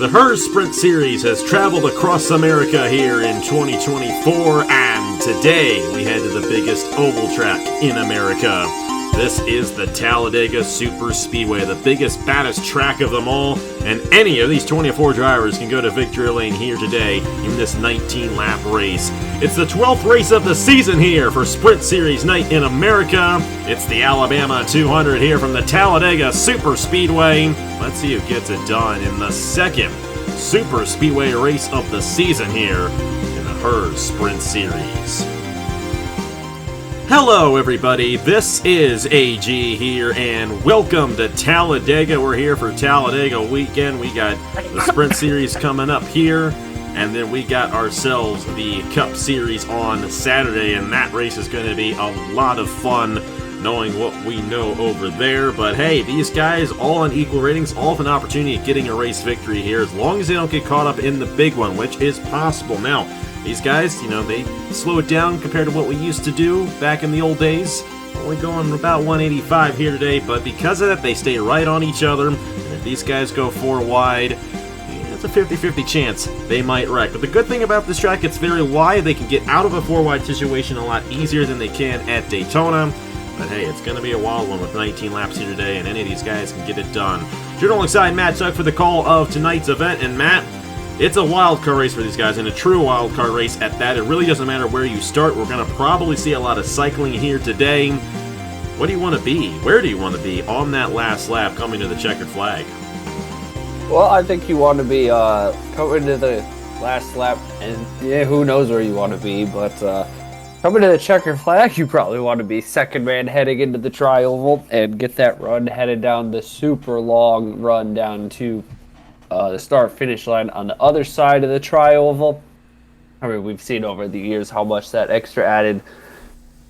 The Herr Sprint Series has traveled across America here in 2024, and today we head to the biggest oval track in America. This is the Talladega Superspeedway, the biggest, baddest track of them all, and any of these 24 drivers can go to victory lane here today in this 19-lap race. It's the 12th race of the season here for Sprint Series night in America. It's the Alabama 200 here from the Talladega Superspeedway. Let's see who gets it done in the second Superspeedway race of the season here in the Herr Sprint Series. Hello everybody, this is AG here, and welcome to Talladega. We're here for Talladega weekend. We got the Sprint Series coming up here, and then we got ourselves the Cup Series on Saturday, and that race is going to be a lot of fun knowing what we know over there. But hey, these guys all on equal ratings, all have an opportunity at getting a race victory here, as long as they don't get caught up in the big one, which is possible. Now, these guys, they slow it down compared to what we used to do back in the old days. Only going about 185 here today, but because of that, they stay right on each other. And if these guys go four wide, it's a 50-50 chance they might wreck. But the good thing about this track, it's very wide. They can get out of a four-wide situation a lot easier than they can at Daytona. But hey, it's going to be a wild one with 19 laps here today, and any of these guys can get it done. Journal alongside Matt Tuck for the call of tonight's event. And Matt, it's a wild card race for these guys, and a true wild card race at that. It really doesn't matter where you start. We're going to probably see a lot of cycling here today. What do you want to be? Where do you want to be on that last lap coming to the checkered flag? Well, I think you want to be coming to the last lap, and yeah, who knows where you want to be, but coming to the checkered flag, you probably want to be second man heading into the tri-oval and get that run headed down the super long run down to the start-finish line on the other side of the tri-oval. I mean, we've seen over the years how much that extra added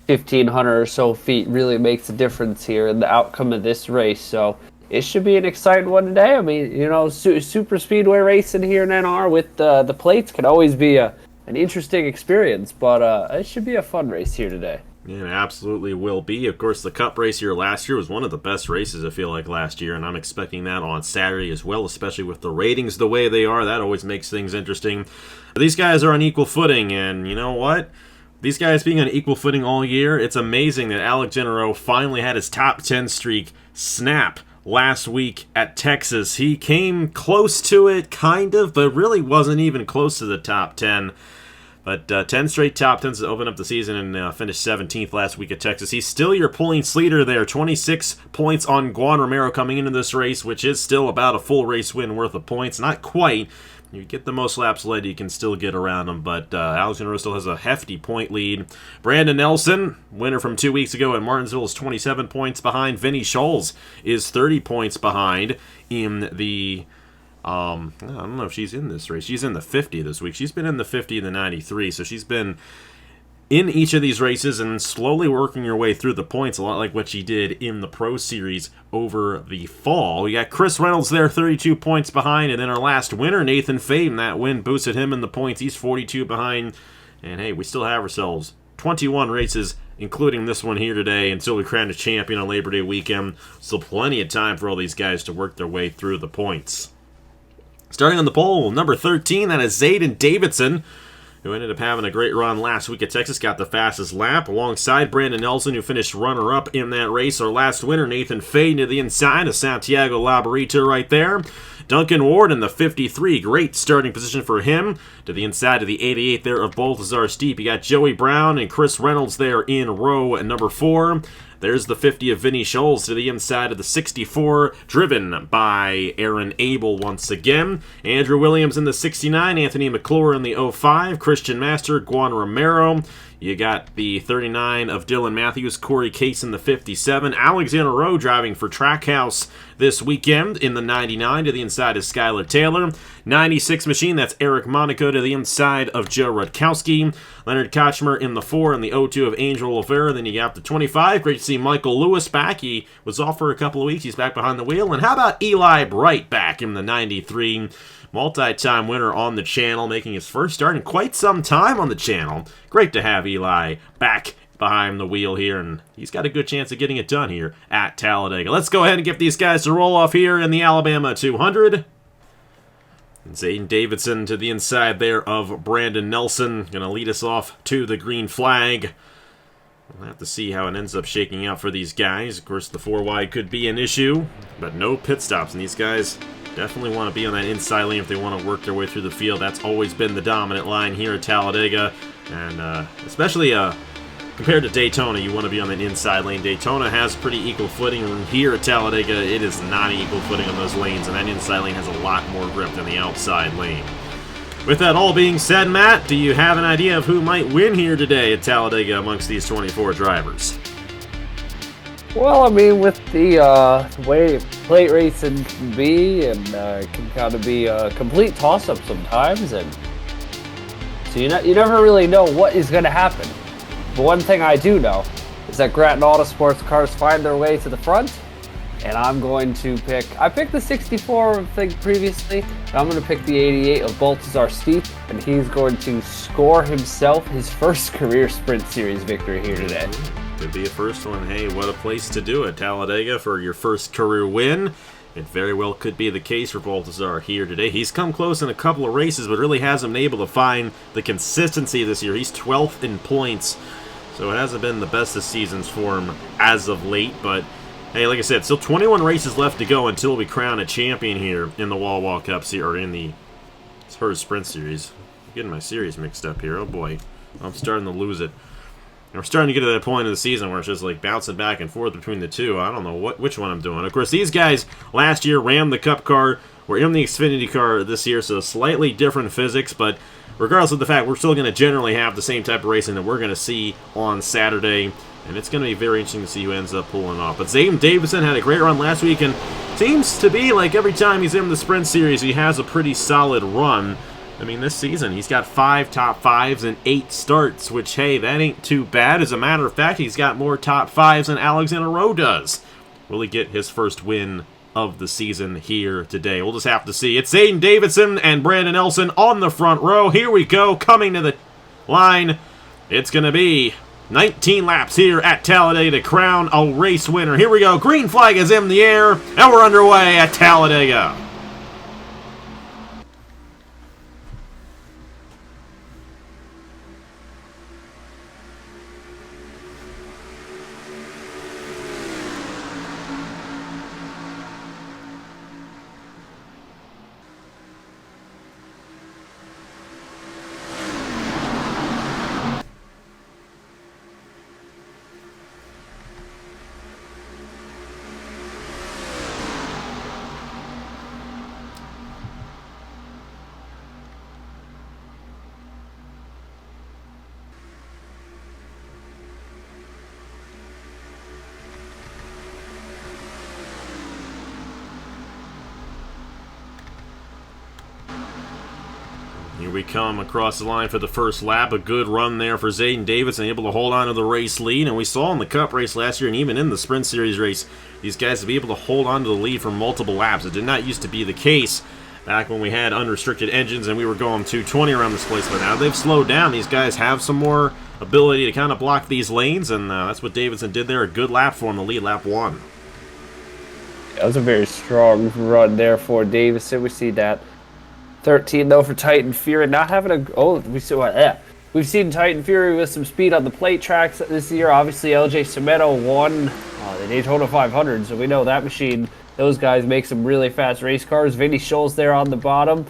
1,500 or so feet really makes a difference here in the outcome of this race. So it should be an exciting one today. I mean, super speedway racing here in NR with the plates can always be an interesting experience, but it should be a fun race here today. Yeah, it absolutely will be. Of course, the Cup race here last year was one of the best races, I feel like, last year, and I'm expecting that on Saturday as well, especially with the ratings the way they are. That always makes things interesting. These guys are on equal footing, and you know what? These guys being on equal footing all year, it's amazing that Alex Genero finally had his top 10 streak snap last week at Texas. He came close to it, kind of, but really wasn't even close to the top 10. But 10 straight top 10s to open up the season, and finished 17th last week at Texas. He's still your points leader there. 26 points on Juan Romero coming into this race, which is still about a full race win worth of points. Not quite. You get the most laps led, you can still get around him, but Alex Genero still has a hefty point lead. Brandon Nelson, winner from 2 weeks ago at Martinsville, is 27 points behind. Vinnie Scholes is 30 points behind in the I don't know if she's in this race. She's in the 50 this week. She's been in the 50 and the 93, so she's been in each of these races and slowly working her way through the points, a lot like what she did in the Pro Series over the fall. We got Chris Reynolds there, 32 points behind, and then our last winner, Nathan Faden. That win boosted him in the points. He's 42 behind, and hey, we still have ourselves 21 races, including this one here today, until we crown a champion on Labor Day weekend. So plenty of time for all these guys to work their way through the points. Starting on the pole, number 13, that is Zayden Davidson, who ended up having a great run last week at Texas, got the fastest lap, alongside Brandon Nelson, who finished runner-up in that race. Our last winner, Nathan Faden, to the inside of Santiago Labarita right there. Duncan Ward in the 53, great starting position for him. To the inside of the 88 there of Balthazar Steep. You got Joey Brown and Chris Reynolds there in row number 4. There's the 50 of Vinnie Scholes to the inside of the 64, driven by Aaron Abel once again. Andrew Williams in the 69, Anthony McClure in the 05, Christian Master, Juan Romero. You got the 39 of Dylan Matthews, Corey Case in the 57. Alexander Rowe driving for Trackhouse this weekend in the 99 to the inside of Skylar Taylor. 96 machine, that's Eric Monaco to the inside of Joe Rutkowski. Leonard Kochmer in the 4 and the 02 of Angel Oliveira. Then you got the 25. Great to see Michael Lewis back. He was off for a couple of weeks. He's back behind the wheel. And how about Eli Bright back in the 93? Multi-time winner on the channel, making his first start in quite some time on the channel. Great to have Eli back behind the wheel here, and he's got a good chance of getting it done here at Talladega. Let's go ahead and get these guys to roll off here in the Alabama 200. Zayden Davidson to the inside there of Brandon Nelson. Going to lead us off to the green flag. We'll have to see how it ends up shaking out for these guys. Of course, the 4 wide could be an issue, but no pit stops. And these guys definitely want to be on that inside lane if they want to work their way through the field. That's always been the dominant line here at Talladega. And especially compared to Daytona, you want to be on that inside lane. Daytona has pretty equal footing. Here at Talladega, it is not equal footing on those lanes, and that inside lane has a lot more grip than the outside lane. With that all being said, Matt, do you have an idea of who might win here today at Talladega amongst these 24 drivers? Well, I mean, with the way plate racing can be, and it can kind of be a complete toss-up sometimes, and so you never really know what is going to happen. But one thing I do know is that Grattan Autosports cars find their way to the front, and I'm going to pick... I picked the 64 thing previously, and I'm going to pick the 88 of Baltazar Steep, and he's going to score himself his first career Sprint Series victory here today. Could be a first one. Hey, what a place to do it, Talladega, for your first career win. It very well could be the case for Baltazar here today. He's come close in a couple of races, but really hasn't been able to find the consistency this year. He's 12th in points, so it hasn't been the best of seasons for him as of late, but hey, like I said, still 21 races left to go until we crown a champion here in the Wall Wall Cup series, or in the Sprint Series. I'm getting my series mixed up here. Oh boy, I'm starting to lose it. And we're starting to get to that point of the season where it's just like bouncing back and forth between the two. I don't know which one I'm doing. Of course, these guys last year ran the Cup car. We're in the Xfinity car this year, so slightly different physics, but regardless of the fact, we're still going to generally have the same type of racing that we're going to see on Saturday. And it's going to be very interesting to see who ends up pulling off. But Zayden Davidson had a great run last week, and seems to be like every time he's in the Sprint Series, he has a pretty solid run. I mean, this season, he's got 5 top 5s and 8 starts, which, hey, that ain't too bad. As a matter of fact, he's got more top 5s than Alexander Rowe does. Will he get his first win of the season here today? We'll just have to see. It's Zayden Davidson and Brandon Nelson on the front row. Here we go, coming to the line. It's going to be 19 laps here at Talladega to crown a race winner. Here we go. Green flag is in the air, and we're underway at Talladega. Here we come across the line for the first lap. A good run there for Zayden Davidson, able to hold on to the race lead. And we saw in the Cup race last year and even in the Sprint Series race, these guys to be able to hold on to the lead for multiple laps. It did not used to be the case back when we had unrestricted engines and we were going 220 around this place. But now they've slowed down. These guys have some more ability to kind of block these lanes, and that's what Davidson did there. A good lap for him, the lead, lap 1. That was a very strong run there for Davidson. We see that 13 though for Titan Fury, not having a we've seen Titan Fury with some speed on the plate tracks this year. Obviously, LJ Cimento won the Daytona 500, so we know that machine. Those guys make some really fast race cars. Vinny Scholes there on the bottom.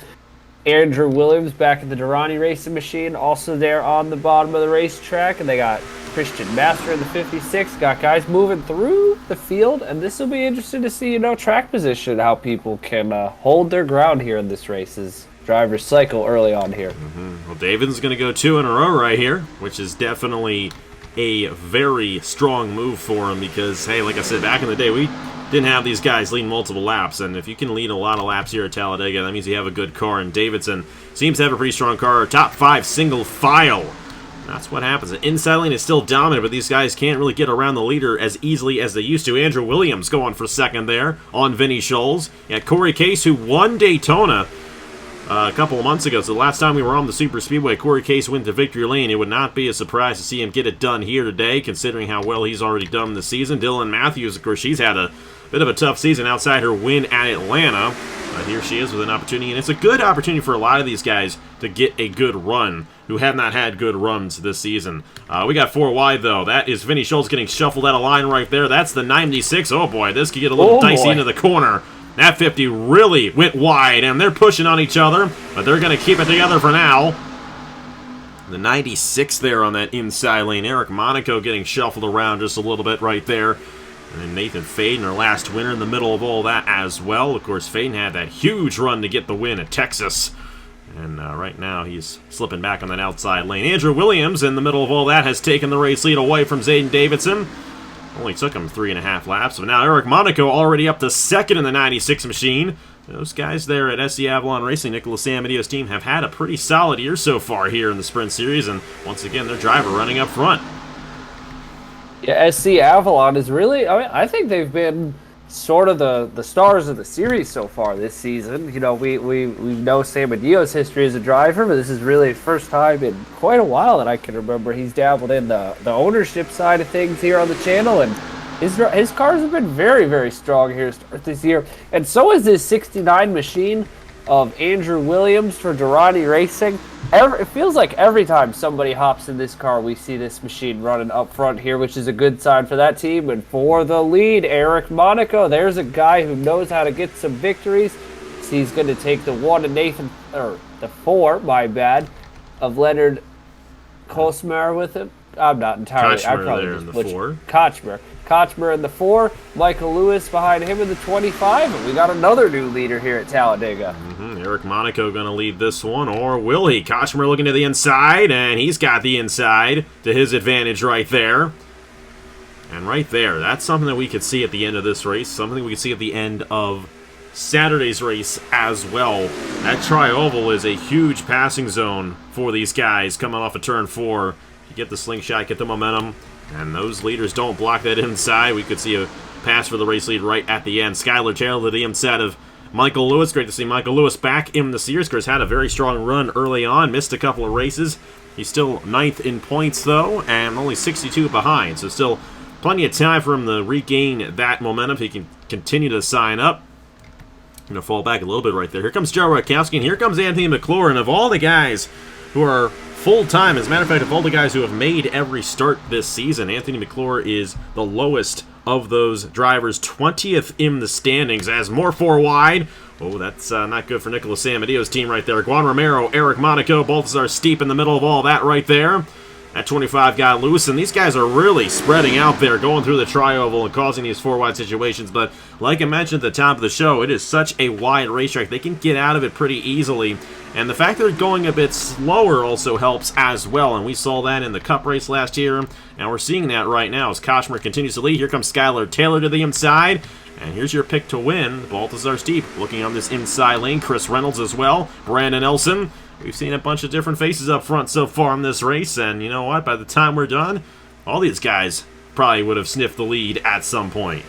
Andrew Williams back at the Durrani racing machine, also there on the bottom of the racetrack, and they got Christian Master in the 56. Got guys moving through the field, and this will be interesting to see, track position, how people can hold their ground here in this race as drivers cycle early on here. Well, Davidson's going to go 2 in a row right here, which is definitely a very strong move for him because, hey, like I said, back in the day, we didn't have these guys lead multiple laps, and if you can lead a lot of laps here at Talladega, that means you have a good car, and Davidson seems to have a pretty strong car. Top 5 single file. That's what happens. The inside lane is still dominant, but these guys can't really get around the leader as easily as they used to. Andrew Williams going for second there on Vinny Scholes. You had Corey Case, who won Daytona a couple of months ago. So the last time we were on the Superspeedway, Corey Case went to victory lane. It would not be a surprise to see him get it done here today, considering how well he's already done this season. Dylan Matthews, of course, she's had a bit of a tough season outside her win at Atlanta. Here she is with an opportunity, and it's a good opportunity for a lot of these guys to get a good run who have not had good runs this season. We got 4 wide, though. That is Vinny Schultz getting shuffled out of line right there. That's the 96. Oh, boy, this could get a little dicey into the corner. That 50 really went wide, and they're pushing on each other, but they're going to keep it together for now. The 96 there on that inside lane. Eric Monaco getting shuffled around just a little bit right there. And then Nathan Faden, our last winner, in the middle of all that as well. Of course, Faden had that huge run to get the win at Texas. And right now, he's slipping back on that outside lane. Andrew Williams, in the middle of all that, has taken the race lead away from Zayden Davidson. Only took him 3.5 laps. But now Eric Monaco already up to second in the 96 machine. Those guys there at SC Avalon Racing, Nicholas Amadeo's team, have had a pretty solid year so far here in the Sprint Series. And once again, their driver running up front. Yeah, SC Avalon is really, I think they've been sort of the stars of the series so far this season. You know, we know Sam Adeo's history as a driver, but this is really the first time in quite a while that I can remember he's dabbled in the ownership side of things here on the channel, and his cars have been very, very strong here to start this year. And so is his 69 machine of Andrew Williams for Durrani Racing. It feels like every time somebody hops in this car, we see this machine running up front here, which is a good sign for that team. And for the lead, Eric Monaco. There's a guy who knows how to get some victories. So he's going to take the 1 of Nathan, or the 4, my bad, of Leonard Kosmar with him. I'm not entirely. Kochmer I probably there just in the 4. Kochmer in the 4, Michael Lewis behind him in the 25, and we got another new leader here at Talladega. Eric Monaco going to lead this one, or will he? Kochmer looking to the inside, and he's got the inside to his advantage right there. And right there, that's something that we could see at the end of this race, something we could see at the end of Saturday's race as well. That tri-oval is a huge passing zone for these guys coming off of turn 4. You get the slingshot, get the momentum, and those leaders don't block that inside. We could see a pass for the race lead right at the end. Skylar Taylor to the inside of Michael Lewis. Great to see Michael Lewis back in the series. Of course, had a very strong run early on. Missed a couple of races. He's still 9th in points, though, and only 62 behind. So still plenty of time for him to regain that momentum. He can continue to sign up. Going to fall back a little bit right there. Here comes Joe Rakowski, and here comes Anthony McClure. And of all the guys who are full-time, as a matter of fact, of all the guys who have made every start this season, Anthony McClure is the lowest of those drivers, 20th in the standings, as more 4 wide. Oh, that's not good for Nicholas Amadeo's team right there. Juan Romero, Eric Monaco, Balthazar Steep in the middle of all that right there. That 25 got loose, and these guys are really spreading out there, going through the tri-oval and causing these 4-wide situations. But like I mentioned at the top of the show, it is such a wide racetrack. They can get out of it pretty easily. And the fact that they're going a bit slower also helps as well. And we saw that in the Cup race last year, and we're seeing that right now as Kochmer continues to lead. Here comes Skylar Taylor to the inside. And here's your pick to win, Balthazar Steep. Looking on this inside lane, Chris Reynolds as well, Brandon Elson. We've seen a bunch of different faces up front so far in this race, and you know what? By the time we're done, all these guys probably would have sniffed the lead at some point.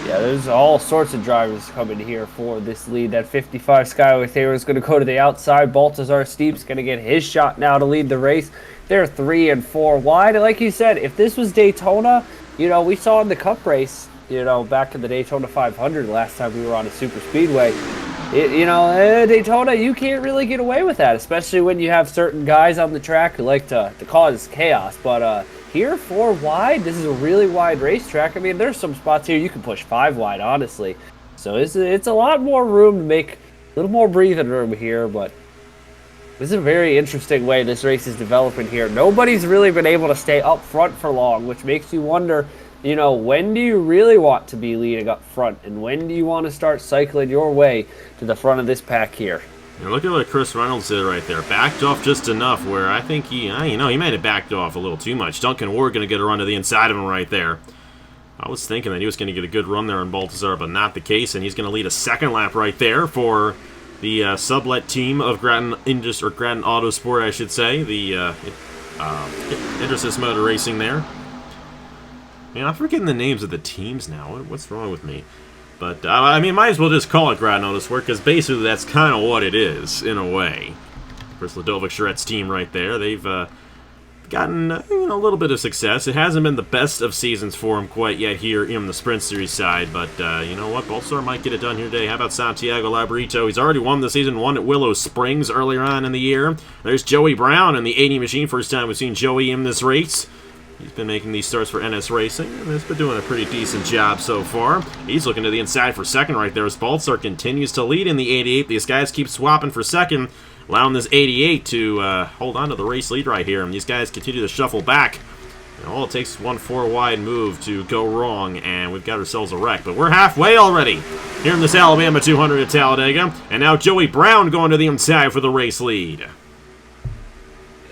Yeah, there's all sorts of drivers coming here for this lead. That 55 Skyway Taylor is going to go to the outside. Balthazar Steep's going to get his shot now to lead the race. They're 3 and 4 wide. And like you said, if this was Daytona, you know, we saw in the Cup race, you know, back in the Daytona 500 last time we were on a super speedway. Daytona, you can't really get away with that, especially when you have certain guys on the track who like to cause chaos. But here, 4 wide, this is a really wide racetrack. I mean, there's some spots here you can push 5 wide, honestly. So it's a lot more room to make, a little more breathing room here, but this is a very interesting way this race is developing here. Nobody's really been able to stay up front for long, which makes you wonder, you know, when do you really want to be leading up front, and when do you want to start cycling your way to the front of this pack here? And look at what Chris Reynolds did right there. Backed off just enough where I think he might have backed off a little too much. Duncan Ward going to get a run to the inside of him right there. I was thinking that he was going to get a good run there on Balthazar, but not the case, and he's going to lead a second lap right there for the sublet team of Grattan Autosport, I should say. The Intersys Motor Racing there. Man, I'm forgetting the names of the teams now. What's wrong with me? But, I mean, might as well just call it Grattan Autosport, because basically that's kind of what it is, in a way. Of course, Ludovic Charette's team right there. They've got gotten a little bit of success. It hasn't been the best of seasons for him quite yet here in the Sprint Series side, but you know what? Baltzar might get it done here today. How about Santiago Labrito? He's already won the season, won at Willow Springs earlier on in the year. There's Joey Brown in the 80 machine. First time we've seen Joey in this race. He's been making these starts for NS Racing, and has been doing a pretty decent job so far. He's looking to the inside for second right there as Baltzar continues to lead in the 88. These guys keep swapping for second, allowing this 88 to hold on to the race lead right here. And these guys continue to shuffle back. And all it takes is one 4-wide move to go wrong, and we've got ourselves a wreck. But we're halfway already here in this Alabama 200 at Talladega. And now Joey Brown going to the inside for the race lead.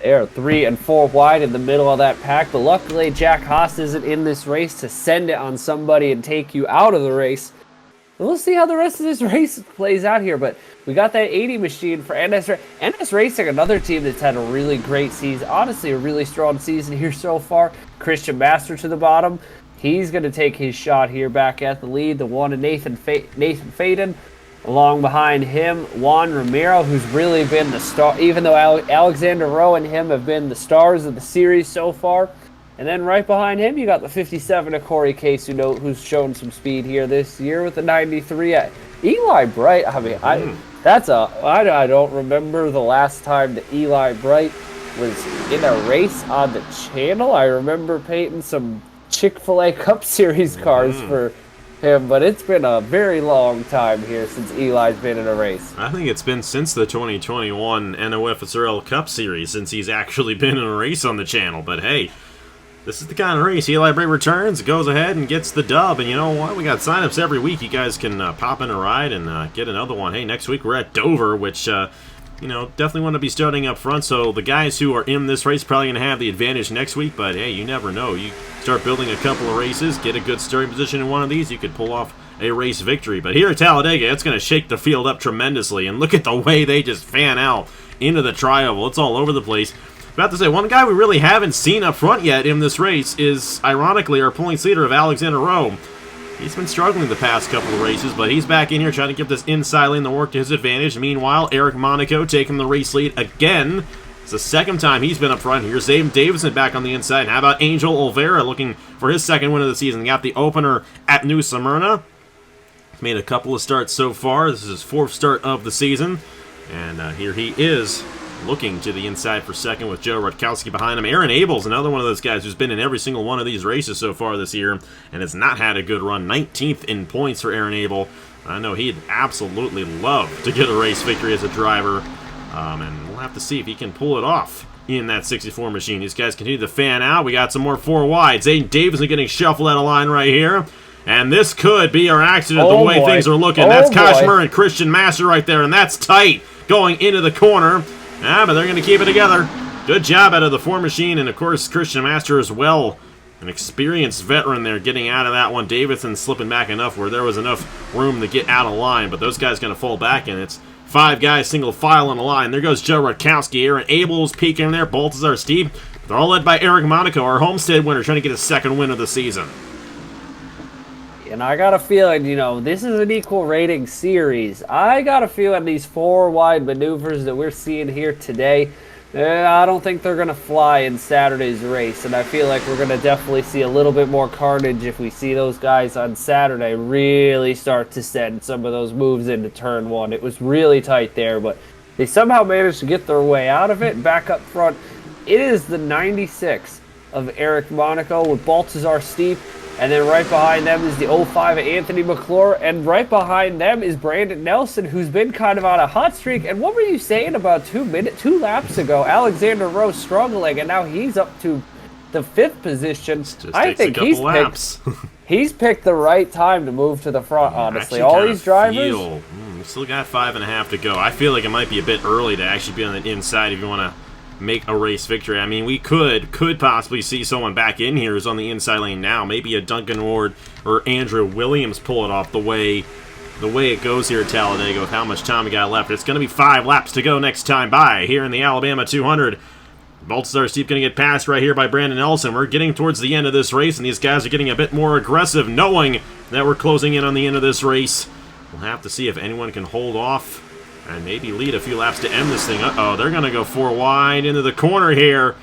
They're 3 and 4 wide in the middle of that pack, but luckily Jack Haas isn't in this race to send it on somebody and take you out of the race. We'll see how the rest of this race plays out here, but we got that 80 machine for NS Racing, another team that's had a really great season, honestly a really strong season here so far. Christian Master to the bottom. He's going to take his shot here back at the lead. The one of Nathan Faden. Along behind him, Juan Romero, who's really been the star, even though Alexander Rowe and him have been the stars of the series so far. And then right behind him, you got the 57 of Corey Case, who's shown some speed here this year with the 93. Eli Bright, I mean, I don't remember the last time that Eli Bright was in a race on the channel. I remember painting some Chick-fil-A Cup Series cars for him, but it's been a very long time here since Eli's been in a race. I think it's been since the 2021 NOFSRL Cup Series since he's actually been in a race on the channel, but hey, this is the kind of race. Eli Bray returns, goes ahead and gets the dub, and you know what? We got signups every week. You guys can pop in a ride and get another one. Hey, next week we're at Dover, which definitely want to be starting up front, so the guys who are in this race probably going to have the advantage next week, but hey, you never know. You start building a couple of races, get a good starting position in one of these, you could pull off a race victory. But here at Talladega, it's going to shake the field up tremendously, and look at the way they just fan out into the tri-oval. It's all over the place. About to say, one guy we really haven't seen up front yet in this race is, ironically, our points leader of Alexander Rowe. He's been struggling the past couple of races, but he's back in here trying to give this inside lane the work to his advantage. Meanwhile, Eric Monaco taking the race lead again. It's the second time he's been up front here. Zayden Davison back on the inside. How about Angel Olvera looking for his second win of the season? He got the opener at New Smyrna. He's made a couple of starts so far. This is his fourth start of the season. And here he is, looking to the inside for second with Joe Rutkowski behind him. Aaron Abel's another one of those guys who's been in every single one of these races so far this year and has not had a good run. 19th in points for Aaron Abel. I know he'd absolutely love to get a race victory as a driver, and we'll have to see if he can pull it off in that 64 machine. These guys continue to fan out. We got some more 4 wides. Zayden Davison getting shuffled out of line right here. And this could be our accident the way things are looking. That's Kashmir and Christian Master right there, and that's tight going into the corner. But they're going to keep it together. Good job out of the 4 machine, and of course Christian Master as well. An experienced veteran there getting out of that one. Davison slipping back enough where there was enough room to get out of line, but those guys going to fall back, and it's 5 guys single file on the line. There goes Joe Rutkowski. Aaron Abel's peeking there. Baltazar Steve. They're all led by Eric Monaco, our Homestead winner, trying to get his second win of the season. And I got a feeling, this is an equal rating series. I got a feeling these 4 wide maneuvers that we're seeing here today, I don't think they're going to fly in Saturday's race. And I feel like we're going to definitely see a little bit more carnage if we see those guys on Saturday really start to send some of those moves into turn 1. It was really tight there, but they somehow managed to get their way out of it. Back up front, it is the 96 of Eric Monaco with Baltazar Steep. And then right behind them is the 05 of Anthony McClure. And right behind them is Brandon Nelson, who's been kind of on a hot streak. And what were you saying about 2 laps ago? Alexander Rowe struggling, and now he's up to the 5th position. I think he's picked the right time to move to the front, honestly. All these drivers... we still got 5.5 to go. I feel like it might be a bit early to actually be on the inside if you want to make a race victory. I mean, we could possibly see someone back in here who's on the inside lane now. Maybe a Duncan Ward or Andrew Williams pull it off the way it goes here at Talladega with how much time we got left. It's going to be 5 laps to go next time by here in the Alabama 200. Baltazar Steep going to get passed right here by Brandon Nelson. We're getting towards the end of this race, and these guys are getting a bit more aggressive, knowing that we're closing in on the end of this race. We'll have to see if anyone can hold off and maybe lead a few laps to end this thing. Uh-oh, they're going to go 4 wide into the corner here.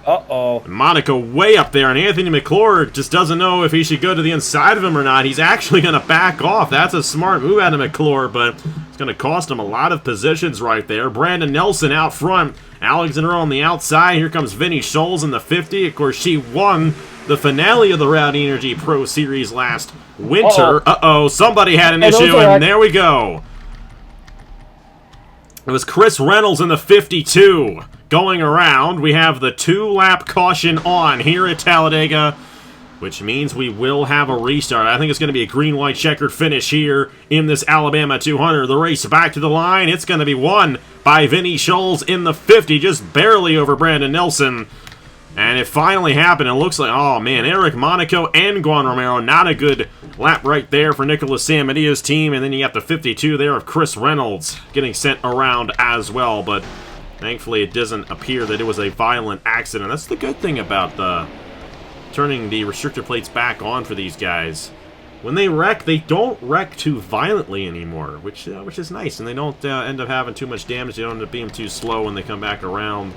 Uh-oh. Monaco way up there, and Anthony McClure just doesn't know if he should go to the inside of him or not. He's actually going to back off. That's a smart move out of McClure, but it's going to cost him a lot of positions right there. Brandon Nelson out front. Alexander on the outside. Here comes Vinnie Scholes in the 50. Of course, she won the finale of the Rowdy Energy Pro Series last winter. Uh-oh, somebody had an issue, and there we go. It was Chris Reynolds in the 52. Going around, we have the 2-lap caution on here at Talladega, which means we will have a restart. I think it's going to be a green-white checkered finish here in this Alabama 200. The race back to the line. It's going to be won by Vinnie Scholes in the 50, just barely over Brandon Nelson. And it finally happened. It looks like, oh man, Eric Monaco and Juan Romero. Not a good lap right there for Nicholas Samadia's team. And then you got the 52 there of Chris Reynolds getting sent around as well. But thankfully, it doesn't appear that it was a violent accident. That's the good thing about turning the restrictor plates back on for these guys. When they wreck, they don't wreck too violently anymore, which is nice. And they don't end up having too much damage. They don't end up being too slow when they come back around.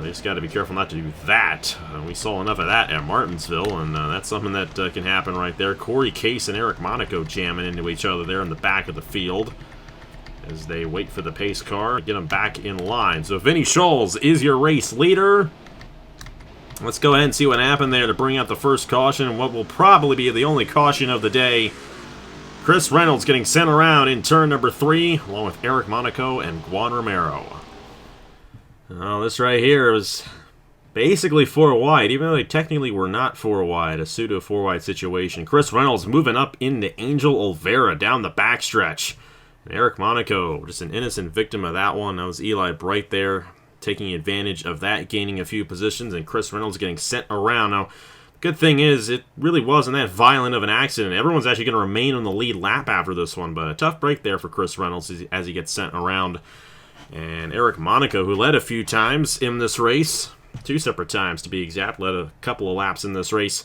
They just got to be careful not to do that. We saw enough of that at Martinsville, and that's something that can happen right there. Corey Case and Eric Monaco jamming into each other there in the back of the field as they wait for the pace car to get them back in line. So Vinnie Scholes is your race leader. Let's go ahead and see what happened there to bring out the first caution, and what will probably be the only caution of the day. Chris Reynolds getting sent around in turn number 3, along with Eric Monaco and Juan Romero. Oh, this right here was basically 4 wide, even though they technically were not 4 wide, a pseudo 4 wide situation. Chris Reynolds moving up into Angel Olvera down the backstretch. Eric Monaco, just an innocent victim of that one. That was Eli Bright there, taking advantage of that, gaining a few positions, and Chris Reynolds getting sent around. Now, good thing is, it really wasn't that violent of an accident. Everyone's actually going to remain on the lead lap after this one, but a tough break there for Chris Reynolds as he gets sent around. And Eric Monaco, who led a few times in this race, 2 separate times to be exact, led a couple of laps in this race,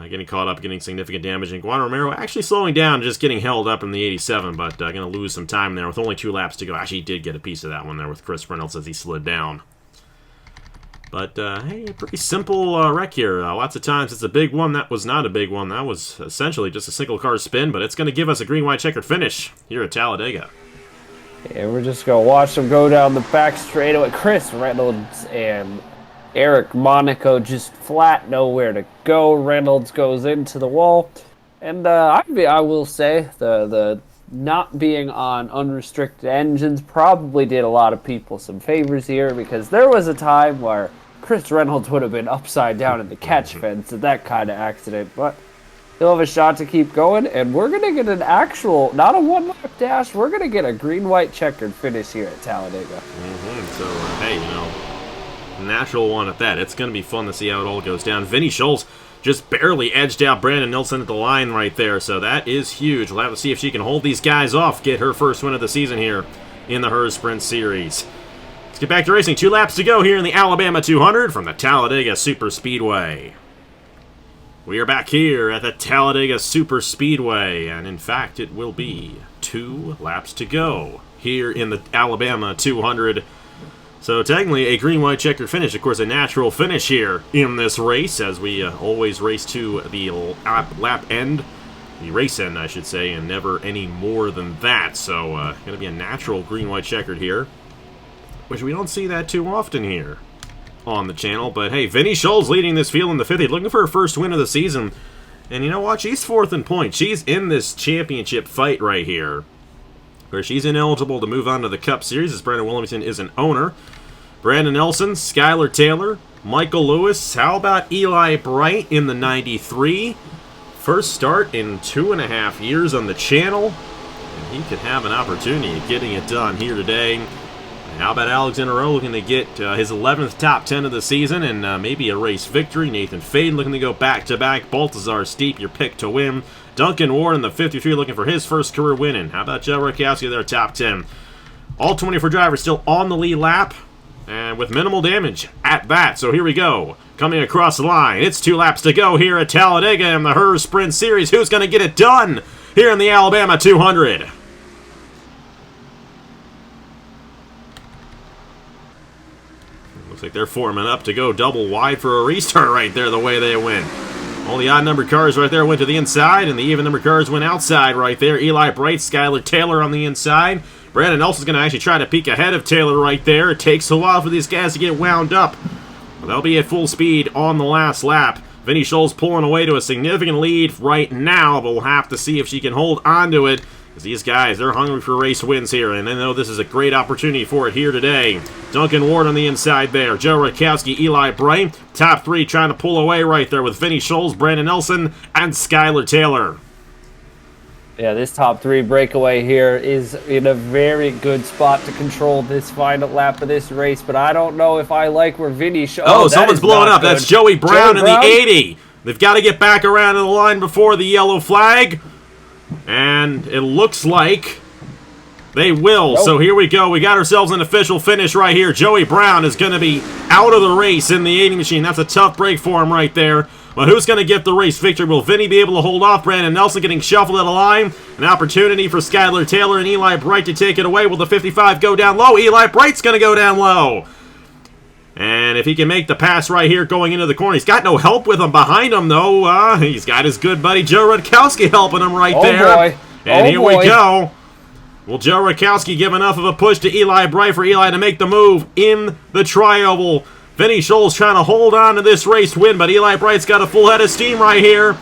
getting caught up, getting significant damage. And Juan Romero actually slowing down, just getting held up in the 87, but going to lose some time there with only 2 laps to go. Actually, he did get a piece of that one there with Chris Reynolds as he slid down. But, hey, a pretty simple wreck here. Lots of times it's a big one. That was not a big one. That was essentially just a single car spin, but it's going to give us a green-white checkered finish here at Talladega. And we're just going to watch them go down the back straightaway. Chris Reynolds and Eric Monaco just flat nowhere to go. Reynolds goes into the wall. And I will say the not being on unrestricted engines probably did a lot of people some favors here, because there was a time where Chris Reynolds would have been upside down in the catch fence at that kind of accident. But he'll have a shot to keep going, and we're going to get an actual, not a one-lap dash, we're going to get a green-white checkered finish here at Talladega. So, hey, natural one at that. It's going to be fun to see how it all goes down. Vinnie Scholes just barely edged out Brandon Nelson at the line right there, so that is huge. We'll have to see if she can hold these guys off, get her first win of the season here in the Herr Sprint Series. Let's get back to racing. 2 laps to go here in the Alabama 200 from the Talladega Superspeedway. We are back here at the Talladega Superspeedway, and in fact, it will be 2 laps to go here in the Alabama 200. So technically, a green-white checkered finish. Of course, a natural finish here in this race, as we always race to the lap end, the race end, I should say, and never any more than that. So, going to be a natural green-white checkered here, which we don't see that too often here on the channel. But hey, Vinnie Scholes leading this field in the 50, looking for her first win of the season. And you know what? She's 4th in points. She's in this championship fight right here, where she's ineligible to move on to the Cup Series, as Brandon Williamson is an owner. Brandon Nelson, Skylar Taylor, Michael Lewis. How about Eli Bright in the 93? First start in 2.5 years on the channel, and he could have an opportunity at getting it done here today. How about Alexander looking to get his 11th top 10 of the season and maybe a race victory? Nathan Fade looking to go back-to-back. Baltazar Steep, your pick to win. Duncan Ward in the 53 looking for his first career win. And how about Joe Rakowski, their top 10? All 24 drivers still on the lead lap, and with minimal damage at that. So here we go. Coming across the line. It's 2 laps to go here at Talladega in the Herr Sprint Series. Who's going to get it done here in the Alabama 200? Looks like they're forming up to go double wide for a restart right there the way they went. All the odd-numbered cars right there went to the inside, and the even-numbered cars went outside right there. Eli Bright, Skylar Taylor on the inside. Brandon Nelson's going to actually try to peek ahead of Taylor right there. It takes a while for these guys to get wound up. But they'll be at full speed on the last lap. Vinny Scholes pulling away to a significant lead right now, but we'll have to see if she can hold on to it. Because these guys, they're hungry for race wins here, and they know this is a great opportunity for it here today. Duncan Ward on the inside there. Joe Rakowski, Eli Bright. Top three trying to pull away right there with Vinny Scholes, Brandon Nelson, and Skylar Taylor. Yeah, this top three breakaway here is in a very good spot to control this final lap of this race, but I don't know if I like where Vinny Scholes... Oh, someone's blowing up. Good. That's Joey Brown in the 80. They've got to get back around to the line before the yellow flag. And it looks like they will. Nope. So here we go. We got ourselves an official finish right here. Joey Brown is going to be out of the race in the 80 machine. That's a tough break for him right there. But who's going to get the race victory? Will Vinny be able to hold off? Brandon Nelson getting shuffled at the line. An opportunity for Skylar Taylor and Eli Bright to take it away. Will the 55 go down low? Eli Bright's going to go down low. And if he can make the pass right here going into the corner, he's got no help with him behind him, though. He's got his good buddy Joe Rutkowski helping him right there. Boy. And here we go. Will Joe Rutkowski give enough of a push to Eli Bright for Eli to make the move in the tri-oval? Vinny Scholes trying to hold on to this race win, but Eli Bright's got a full head of steam right here.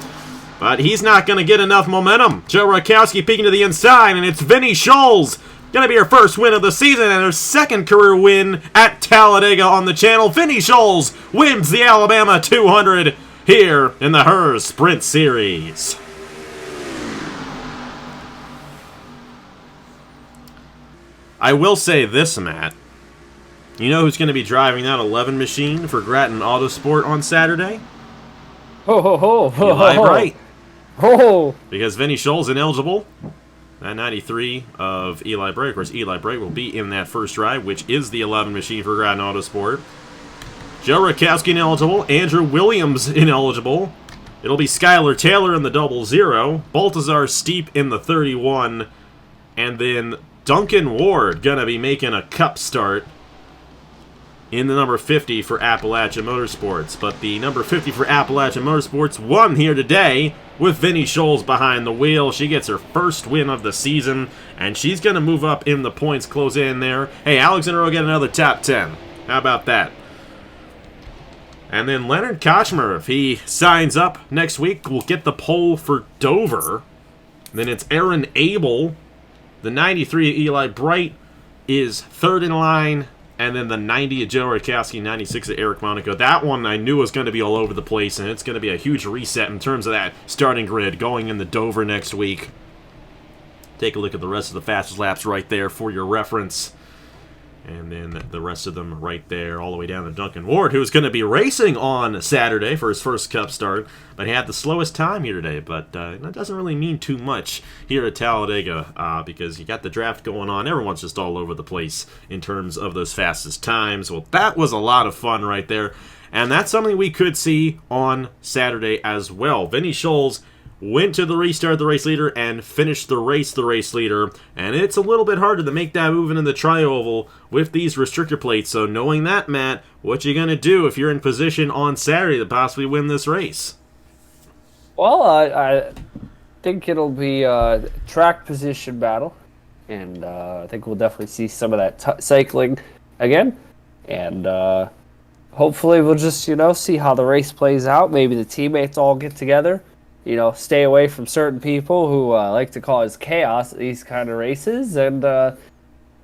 But he's not going to get enough momentum. Joe Rutkowski peeking to the inside, and it's Vinny Scholes. Going to be her first win of the season and her second career win at Talladega on the channel. Vinny Scholes wins the Alabama 200 here in the Herr Sprint Series. I will say this, Matt. You know who's going to be driving that 11 machine for Grattan Autosport on Saturday? Ho, ho, ho, ho, Eli ho, Bright. Ho. Because Vinny Scholes ineligible. That 93 of Eli Bright. Of course, Eli Bright will be in that first drive, which is the 11 machine for Grattan Autosport. Joe Rutkowski ineligible. Andrew Williams ineligible. It'll be Skylar Taylor in the 00. Baltazar Steep in the 31. And then Duncan Ward going to be making a cup start in the number 50 for Appalachia Motorsports. But the number 50 for Appalachia Motorsports won here today with Vinny Scholes behind the wheel. She gets her first win of the season, and she's going to move up in the points, close in there. Hey, Alexander will get another top 10. How about that? And then Leonard Kochmer, if he signs up next week, will get the pole for Dover. Then it's Aaron Abel. The 93 of Eli Bright is third in line. And then the 90 of Joe Rutkowski, 96 of Eric Monaco. That one I knew was going to be all over the place, and it's going to be a huge reset in terms of that starting grid going into Dover next week. Take a look at the rest of the fastest laps right there for your reference. And then the rest of them right there, all the way down to Duncan Ward, who's going to be racing on Saturday for his first Cup start. But he had the slowest time here today. But that doesn't really mean too much here at Talladega because you got the draft going on. Everyone's just all over the place in terms of those fastest times. Well, that was a lot of fun right there. And that's something we could see on Saturday as well. Vinny Scholes went to the restart, the race leader, and finished the race leader. And it's a little bit harder to make that move into the tri-oval with these restrictor plates. So knowing that, Matt, what you going to do if you're in position on Saturday to possibly win this race? Well, I think it'll be a track position battle. And I think we'll definitely see some of that cycling again. And hopefully we'll just, see how the race plays out. Maybe the teammates all get together. Stay away from certain people who like to cause chaos at these kind of races, and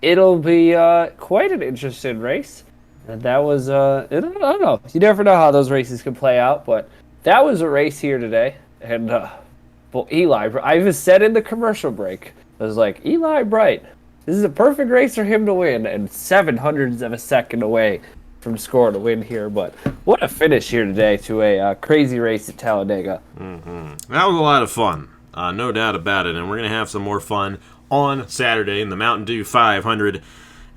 it'll be quite an interesting race. And that was, I don't know. You never know how those races can play out, but that was a race here today. And, well, Eli, I even said in the commercial break, I was like, Eli Bright, this is a perfect race for him to win, and 0.07 of a second away from scoring a win here. But what a finish here today to a crazy race at Talladega. That was a lot of fun, no doubt about it, and we're going to have some more fun on Saturday in the Mountain Dew 500.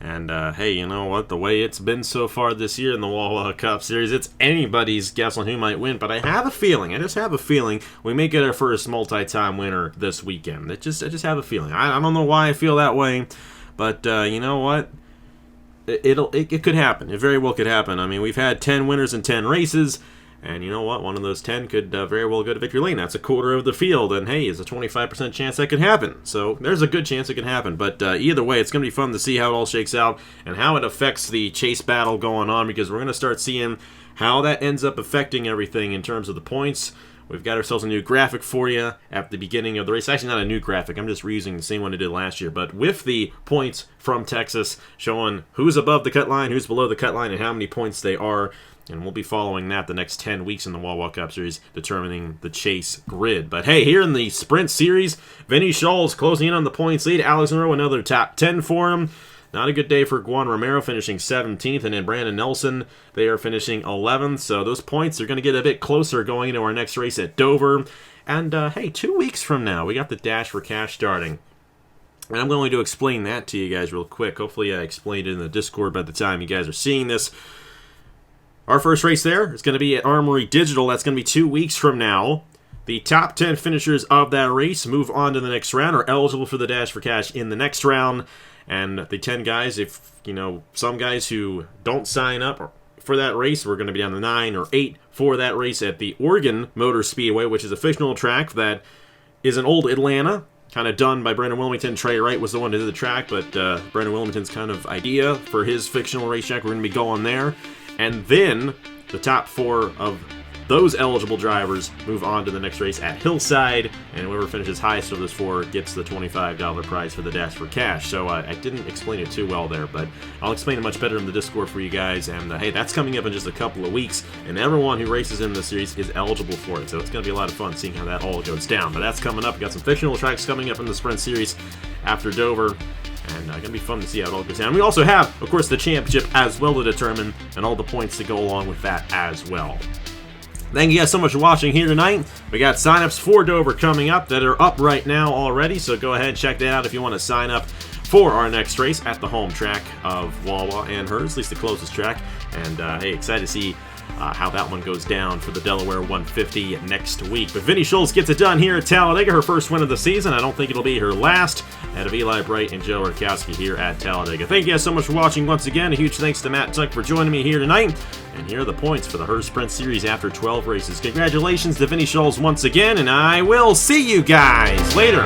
And hey, you know what? The way it's been so far this year in the Wawa Cup Series, it's anybody's guess on who might win. But I just have a feeling we may get our first multi-time winner this weekend. I just have a feeling. I don't know why I feel that way, but you know what? it could happen. It very well could happen. I mean, we've had 10 winners in 10 races, and you know what? One of those 10 could very well go to victory lane. That's a quarter of the field, and hey, it's a 25% chance that could happen. So there's a good chance it could happen. But either way, it's going to be fun to see how it all shakes out and how it affects the chase battle going on, because we're going to start seeing how that ends up affecting everything in terms of the points. We've got ourselves a new graphic for you at the beginning of the race. Actually, not a new graphic. I'm just reusing the same one I did last year. But with the points from Texas showing who's above the cut line, who's below the cut line, and how many points they are. And we'll be following that the next 10 weeks in the Wawa Cup Series, determining the chase grid. But hey, here in the Sprint Series, Vinny Scholl's closing in on the points lead. Alex Monroe, another top 10 for him. Not a good day for Juan Romero, finishing 17th, and then Brandon Nelson, they are finishing 11th. So those points are going to get a bit closer going into our next race at Dover. And hey, 2 weeks from now, we got the Dash for Cash starting. And I'm going to explain that to you guys real quick. Hopefully I explained it in the Discord by the time you guys are seeing this. Our first race there is going to be at Armory Digital. That's going to be 2 weeks from now. The top 10 finishers of that race move on to the next round, are eligible for the Dash for Cash in the next round. And the 10 guys, if, you know, some guys who don't sign up for that race, we're going to be down to 9 or 8 for that race at the Oregon Motor Speedway, which is a fictional track that is an old Atlanta, kind of done by Brandon Wilmington. Trey Wright was the one who did the track, but Brandon Wilmington's kind of idea for his fictional racetrack, we're going to be going there. And then the top 4 of those eligible drivers move on to the next race at Hillside, and whoever finishes highest of those 4 gets the $25 prize for the Dash for Cash. So I didn't explain it too well there, but I'll explain it much better in the Discord for you guys. And hey, that's coming up in just a couple of weeks, and everyone who races in the series is eligible for it. So it's going to be a lot of fun seeing how that all goes down. But that's coming up. We've got some fictional tracks coming up in the Sprint Series after Dover. And going to be fun to see how it all goes down. We also have, of course, the championship as well to determine, and all the points to go along with that as well. Thank you guys so much for watching here tonight. We got signups for Dover coming up that are up right now already, so go ahead and check that out if you want to sign up for our next race at the home track of Wawa and Her's, at least the closest track. And hey, excited to see how that one goes down for the Delaware 150 next week. But Vinny Schultz gets it done here at Talladega, her first win of the season. I don't think it'll be her last. Out of Eli Bright and Joe Rutkowski here at Talladega. Thank you guys so much for watching once again. A huge thanks to Matt Tuck for joining me here tonight. And here are the points for the Herr Sprint Series after 12 races. Congratulations to Vinny Schultz once again, and I will see you guys later.